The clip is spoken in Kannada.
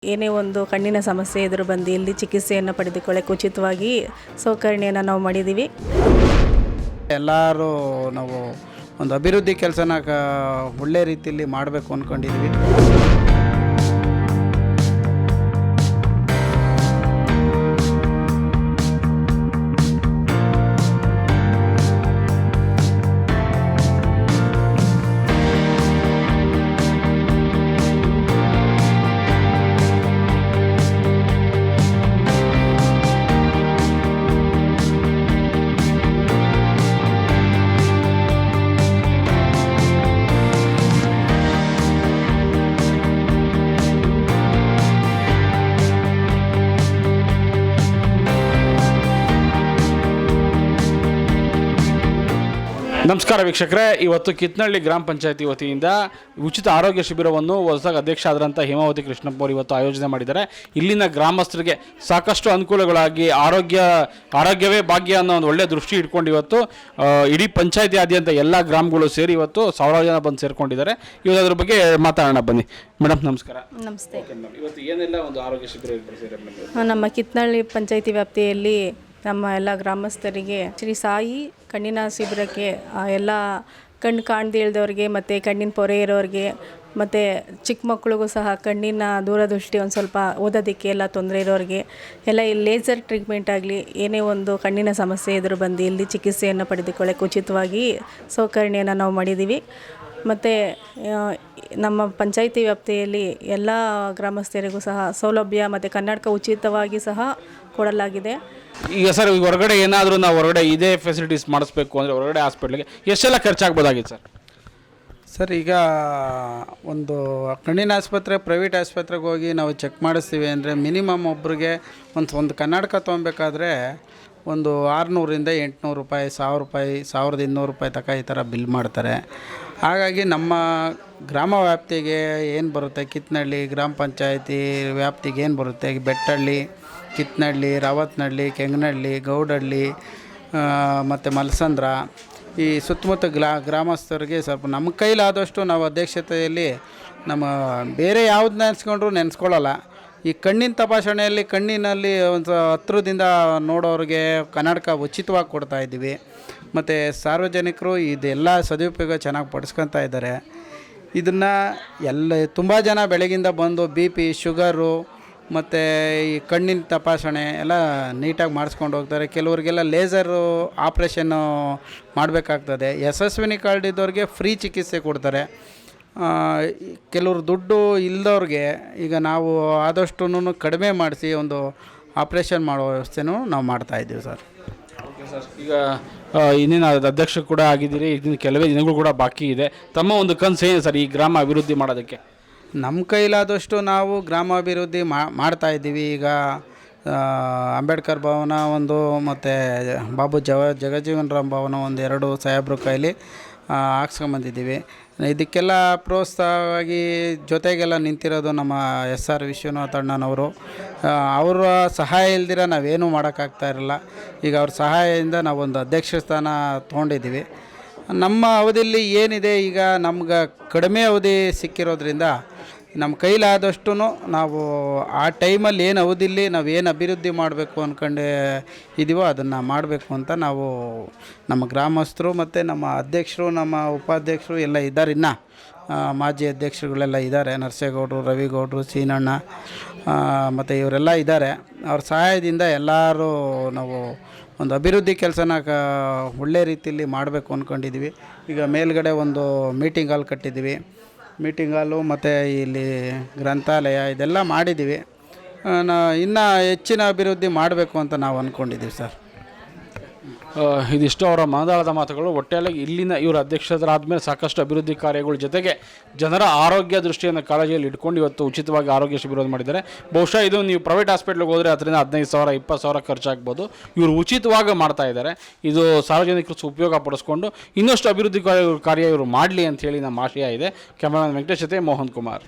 ಏನೇ ಒಂದು ಕಣ್ಣಿನ ಸಮಸ್ಯೆ ಎದುರು ಬಂದು ಇಲ್ಲಿ ಚಿಕಿತ್ಸೆಯನ್ನು ಪಡೆದುಕೊಳ್ಳಕ್ಕೆ ಉಚಿತವಾಗಿ ಸೌಕರ್ಯವನ್ನು ನಾವು ಮಾಡಿದ್ದೀವಿ. ಎಲ್ಲರೂ ನಾವು ಒಂದು ಅಭಿವೃದ್ಧಿ ಕೆಲಸನ ಒಳ್ಳೆ ರೀತಿಯಲ್ಲಿ ಮಾಡಬೇಕು ಅಂದ್ಕೊಂಡಿದ್ದೀವಿ. ನಮಸ್ಕಾರ ವೀಕ್ಷಕರೇ, ಇವತ್ತು ಕಿತ್ನಳ್ಳಿ ಗ್ರಾಮ ಪಂಚಾಯತಿ ವತಿಯಿಂದ ಉಚಿತ ಆರೋಗ್ಯ ಶಿಬಿರವನ್ನು ಹೊಸದಾಗಿ ಅಧ್ಯಕ್ಷ ಆದಂಥ ಹೇಮಾವತಿ ಕೃಷ್ಣಪ್ಪ ಅವರು ಇವತ್ತು ಆಯೋಜನೆ ಮಾಡಿದ್ದಾರೆ. ಇಲ್ಲಿನ ಗ್ರಾಮಸ್ಥರಿಗೆ ಸಾಕಷ್ಟು ಅನುಕೂಲಗಳಾಗಿ ಆರೋಗ್ಯವೇ ಭಾಗ್ಯ ಅನ್ನೋ ಒಂದು ಒಳ್ಳೆಯ ದೃಷ್ಟಿ ಇಟ್ಕೊಂಡು ಇವತ್ತು ಇಡೀ ಪಂಚಾಯತಿ ಆದ್ಯಂತ ಎಲ್ಲ ಗ್ರಾಮಗಳು ಸೇರಿ ಇವತ್ತು 1000 ಜನ ಬಂದು ಸೇರ್ಕೊಂಡಿದ್ದಾರೆ. ಇವತ್ತು ಅದ್ರ ಬಗ್ಗೆ ಮಾತಾಡೋಣ ಬನ್ನಿ. ಮೇಡಮ್ ನಮಸ್ಕಾರ. ನಮಸ್ತೆ. ಇವತ್ತು ಏನೆಲ್ಲ ಒಂದು ಆರೋಗ್ಯ ಶಿಬಿರ ಏರ್ಪಡಿಸಿದ್ದಾರೆ? ನಮ್ಮ ಕಿತ್ನಳ್ಳಿ ಪಂಚಾಯತಿ ವ್ಯಾಪ್ತಿಯಲ್ಲಿ ನಮ್ಮ ಎಲ್ಲ ಗ್ರಾಮಸ್ಥರಿಗೆ ಶ್ರೀ ಸಾಯಿ ಕಣ್ಣಿನ ಶಿಬಿರಕ್ಕೆ ಎಲ್ಲ ಕಣ್ಣು ಕಾಣದೇ ಇಲ್ದವ್ರಿಗೆ ಮತ್ತು ಕಣ್ಣಿನ ಪೊರೆ ಇರೋರಿಗೆ ಮತ್ತು ಚಿಕ್ಕ ಮಕ್ಕಳಿಗೂ ಸಹ ಕಣ್ಣಿನ ದೂರದೃಷ್ಟಿ ಒಂದು ಸ್ವಲ್ಪ ಓದೋದಕ್ಕೆ ಎಲ್ಲ ತೊಂದರೆ ಇರೋರಿಗೆ ಎಲ್ಲ ಈ ಲೇಸರ್ ಟ್ರೀಟ್ಮೆಂಟ್ ಆಗಲಿ ಏನೇ ಒಂದು ಕಣ್ಣಿನ ಸಮಸ್ಯೆ ಎದುರು ಬಂದು ಇಲ್ಲಿ ಚಿಕಿತ್ಸೆಯನ್ನು ಪಡೆದುಕೊಳ್ಳಕ್ಕೆ ಉಚಿತವಾಗಿ ಸೌಕರ್ಯವನ್ನು ನಾವು ಮಾಡಿದ್ದೀವಿ. ಮತ್ತು ನಮ್ಮ ಪಂಚಾಯಿತಿ ವ್ಯಾಪ್ತಿಯಲ್ಲಿ ಎಲ್ಲ ಗ್ರಾಮಸ್ಥರಿಗೂ ಸಹ ಸೌಲಭ್ಯ ಮತ್ತು ಕನ್ನಡಕ ಉಚಿತವಾಗಿ ಸಹ ಕೊಡಲಾಗಿದೆ. ಈಗ ಸರ್, ಈಗ ಹೊರಗಡೆ ಏನಾದರೂ ನಾವು ಹೊರಗಡೆ ಇದೇ ಫೆಸಿಲಿಟೀಸ್ ಮಾಡಿಸ್ಬೇಕು ಅಂದರೆ ಹೊರಗಡೆ ಹಾಸ್ಪಿಟ್ಲಿಗೆ ಎಷ್ಟೆಲ್ಲ ಖರ್ಚಾಗ್ಬೋದಾಗಿತ್ತು ಸರ್? ಈಗ ಒಂದು ಕಣ್ಣಿನ ಆಸ್ಪತ್ರೆ, ಪ್ರೈವೇಟ್ ಆಸ್ಪತ್ರೆಗೆ ಹೋಗಿ ನಾವು ಚೆಕ್ ಮಾಡಿಸ್ತೀವಿ ಅಂದರೆ ಮಿನಿಮಮ್ ಒಬ್ಬರಿಗೆ ಒಂದು ಕನ್ನಡಕ ತೊಗೊಬೇಕಾದ್ರೆ ಒಂದು 600ರಿಂದ 800 ರೂಪಾಯಿ, 1000 ರೂಪಾಯಿ, 1200 ರೂಪಾಯಿ ತನಕ ಈ ಥರ ಬಿಲ್ ಮಾಡ್ತಾರೆ. ಹಾಗಾಗಿ ನಮ್ಮ ಗ್ರಾಮ ವ್ಯಾಪ್ತಿಗೆ ಏನು ಬರುತ್ತೆ, ಕಿತ್ನಳ್ಳಿ ಗ್ರಾಮ ಪಂಚಾಯತಿ ವ್ಯಾಪ್ತಿಗೆ ಏನು ಬರುತ್ತೆ, ಬೆಟ್ಟಹಳ್ಳಿ, ಕಿತ್ನಳ್ಳಿ, ರಾವತ್ನಹಳ್ಳಿ, ಕೆಂಗನಹಳ್ಳಿ, ಗೌಡಹಳ್ಳಿ ಮತ್ತು ಮಲಸಂದ್ರ, ಈ ಸುತ್ತಮುತ್ತ ಗ್ರಾಮಸ್ಥರಿಗೆ ಸ್ವಲ್ಪ ನಮ್ಮ ಕೈಲಾದಷ್ಟು ನಾವು ಅಧ್ಯಕ್ಷತೆಯಲ್ಲಿ ನಮ್ಮ ಬೇರೆ ಯಾವ್ದು ನೆನೆಸ್ಕೊಳ್ಳಲ್ಲ. ಈ ಕಣ್ಣಿನ ತಪಾಸಣೆಯಲ್ಲಿ ಕಣ್ಣಿನಲ್ಲಿ ಒಂದು ಹತ್ರದಿಂದ ನೋಡೋರಿಗೆ ಕನ್ನಡಕ ಉಚಿತವಾಗಿ ಕೊಡ್ತಾಯಿದ್ದೀವಿ. ಮತ್ತು ಸಾರ್ವಜನಿಕರು ಇದೆಲ್ಲ ಸದುಪಯೋಗ ಚೆನ್ನಾಗಿ ಪಡಿಸ್ಕೊತಾ ಇದ್ದಾರೆ. ಇದನ್ನು ತುಂಬ ಜನ ಬೆಳಗಿಂದ ಬಂದು BP, ಶುಗರು ಮತ್ತು ಈ ಕಣ್ಣಿನ ತಪಾಸಣೆ ಎಲ್ಲ ನೀಟಾಗಿ ಮಾಡಿಸ್ಕೊಂಡು ಹೋಗ್ತಾರೆ. ಕೆಲವರಿಗೆಲ್ಲ ಲೇಸರು ಆಪ್ರೇಷನ್ನು ಮಾಡಬೇಕಾಗ್ತದೆ. ಯಶಸ್ವಿನಿ ಕಾರ್ಡ್ ಇದ್ದವ್ರಿಗೆ ಫ್ರೀ ಚಿಕಿತ್ಸೆ ಕೊಡ್ತಾರೆ. ಕೆಲವರು ದುಡ್ಡು ಇಲ್ಲದವ್ರಿಗೆ ಈಗ ನಾವು ಆದಷ್ಟು ಕಡಿಮೆ ಮಾಡಿಸಿ ಒಂದು ಆಪ್ರೇಷನ್ ಮಾಡೋ ವ್ಯವಸ್ಥೆನೂ ನಾವು ಮಾಡ್ತಾಯಿದ್ದೀವಿ ಸರ್. ಓಕೆ ಸರ್, ಈಗ ಇನ್ನೇನು ಅಧ್ಯಕ್ಷರು ಕೂಡ ಆಗಿದ್ದೀರಿ, ಇದನ್ನು ಕೆಲವೇ ದಿನಗಳು ಕೂಡ ಬಾಕಿ ಇದೆ. ತಮ್ಮ ಒಂದು ಕನಸು ಏನು ಸರ್ ಈ ಗ್ರಾಮ ಅಭಿವೃದ್ಧಿ ಮಾಡೋದಕ್ಕೆ? ನಮ್ಮ ಕೈಲಾದಷ್ಟು ನಾವು ಗ್ರಾಮಾಭಿವೃದ್ಧಿ ಮಾಡ್ತಾಯಿದ್ದೀವಿ. ಈಗ ಅಂಬೇಡ್ಕರ್ ಭವನ ಒಂದು ಮತ್ತು ಬಾಬು ಜಗಜೀವನ್ ರಾಮ್ ಭವನ ಒಂದು 2 ಸಾಹೇಬ್ರ ಕೈಲಿ ಹಾಕ್ಸ್ಕೊಂಬಂದಿದ್ದೀವಿ. ಇದಕ್ಕೆಲ್ಲ ಪ್ರೋತ್ಸಾಹವಾಗಿ ಜೊತೆಗೆಲ್ಲ ನಿಂತಿರೋದು ನಮ್ಮ SR ವಿಶ್ವನಾಥ್ ಅಣ್ಣನವರು. ಅವರ ಸಹಾಯ ಇಲ್ದಿರ ನಾವೇನೂ ಮಾಡೋಕ್ಕಾಗ್ತಾ ಇರಲ್ಲ. ಈಗ ಅವ್ರ ಸಹಾಯದಿಂದ ನಾವೊಂದು ಅಧ್ಯಕ್ಷ ಸ್ಥಾನ ತೊಗೊಂಡಿದ್ದೀವಿ. ನಮ್ಮ ಅವಧಿಯಲ್ಲಿ ಏನಿದೆ, ಈಗ ನಮ್ಗೆ ಕಡಿಮೆ ಅವಧಿ ಸಿಕ್ಕಿರೋದ್ರಿಂದ ನಮ್ಮ ಕೈಲಾದಷ್ಟು ನಾವು ಆ ಟೈಮಲ್ಲಿ ಏನು ಅವಧಿಯಲ್ಲಿ ನಾವು ಏನು ಅಭಿವೃದ್ಧಿ ಮಾಡಬೇಕು ಅಂದ್ಕೊಂಡು ಇದೀವೋ ಅದನ್ನು ಮಾಡಬೇಕು ಅಂತ ನಾವು ನಮ್ಮ ಗ್ರಾಮಸ್ಥರು ಮತ್ತು ನಮ್ಮ ಅಧ್ಯಕ್ಷರು, ನಮ್ಮ ಉಪಾಧ್ಯಕ್ಷರು ಎಲ್ಲ ಇದ್ದಾರೆ. ಇನ್ನು ಮಾಜಿ ಅಧ್ಯಕ್ಷರುಗಳೆಲ್ಲ ಇದ್ದಾರೆ, ನರಸೇಗೌಡರು, ರವಿಗೌಡರು, ಸೀನಣ್ಣ ಮತ್ತು ಇವರೆಲ್ಲ ಇದ್ದಾರೆ. ಅವ್ರ ಸಹಾಯದಿಂದ ಎಲ್ಲರೂ ನಾವು ಒಂದು ಅಭಿವೃದ್ಧಿ ಕೆಲಸನ ಒಳ್ಳೆ ರೀತಿಯಲ್ಲಿ ಮಾಡಬೇಕು ಅಂದ್ಕೊಂಡಿದ್ದೀವಿ. ಈಗ ಮೇಲ್ಗಡೆ ಒಂದು ಮೀಟಿಂಗ್ ಹಾಲ್ ಕಟ್ಟಿದ್ದೀವಿ. ಮೀಟಿಂಗ್ ಹಾಲು ಮತ್ತು ಇಲ್ಲಿ ಗ್ರಂಥಾಲಯ ಇದೆಲ್ಲ ಮಾಡಿದ್ದೀವಿ. ಇನ್ನೂ ಹೆಚ್ಚಿನ ಅಭಿವೃದ್ಧಿ ಮಾಡಬೇಕು ಅಂತ ನಾವು ಅಂದ್ಕೊಂಡಿದ್ದೀವಿ ಸರ್. ಇದಿಷ್ಟು ಅವರ ಮನದಾಳದ ಮಾತುಗಳು. ಒಟ್ಟಾಗಿ ಇಲ್ಲಿನ ಇವರ ಅಧ್ಯಕ್ಷರಾದಮೇಲೆ ಸಾಕಷ್ಟು ಅಭಿವೃದ್ಧಿ ಕಾರ್ಯಗಳ ಜೊತೆಗೆ ಜನರ ಆರೋಗ್ಯ ದೃಷ್ಟಿಯನ್ನು ಕಾಳಜಿಯಲ್ಲಿ ಇಟ್ಕೊಂಡು ಇವತ್ತು ಉಚಿತವಾಗಿ ಆರೋಗ್ಯ ಶಿಬಿರವನ್ನು ಮಾಡಿದ್ದಾರೆ. ಬಹುಶಃ ಇದು ನೀವು ಪ್ರೈವೇಟ್ ಹಾಸ್ಪಿಟ್ಲಿಗೆ ಹೋದರೆ ಅದರಿಂದ 15,000 20,000 ಖರ್ಚಾಗ್ಬೋದು. ಇವರು ಉಚಿತವಾಗಿ ಮಾಡ್ತಾ ಇದ್ದಾರೆ. ಇದು ಸಾರ್ವಜನಿಕರು ಉಪಯೋಗ ಪಡಿಸ್ಕೊಂಡು ಇನ್ನಷ್ಟು ಅಭಿವೃದ್ಧಿ ಕಾರ್ಯ ಇವರು ಮಾಡಲಿ ಅಂತ ಹೇಳಿ ನಮ್ಮ ಆಶಯ ಇದೆ. ಕ್ಯಾಮರಾಮನ್ ವೆಂಕಟೇಶ್ ಜೊತೆ ಮೋಹನ್ ಕುಮಾರ್.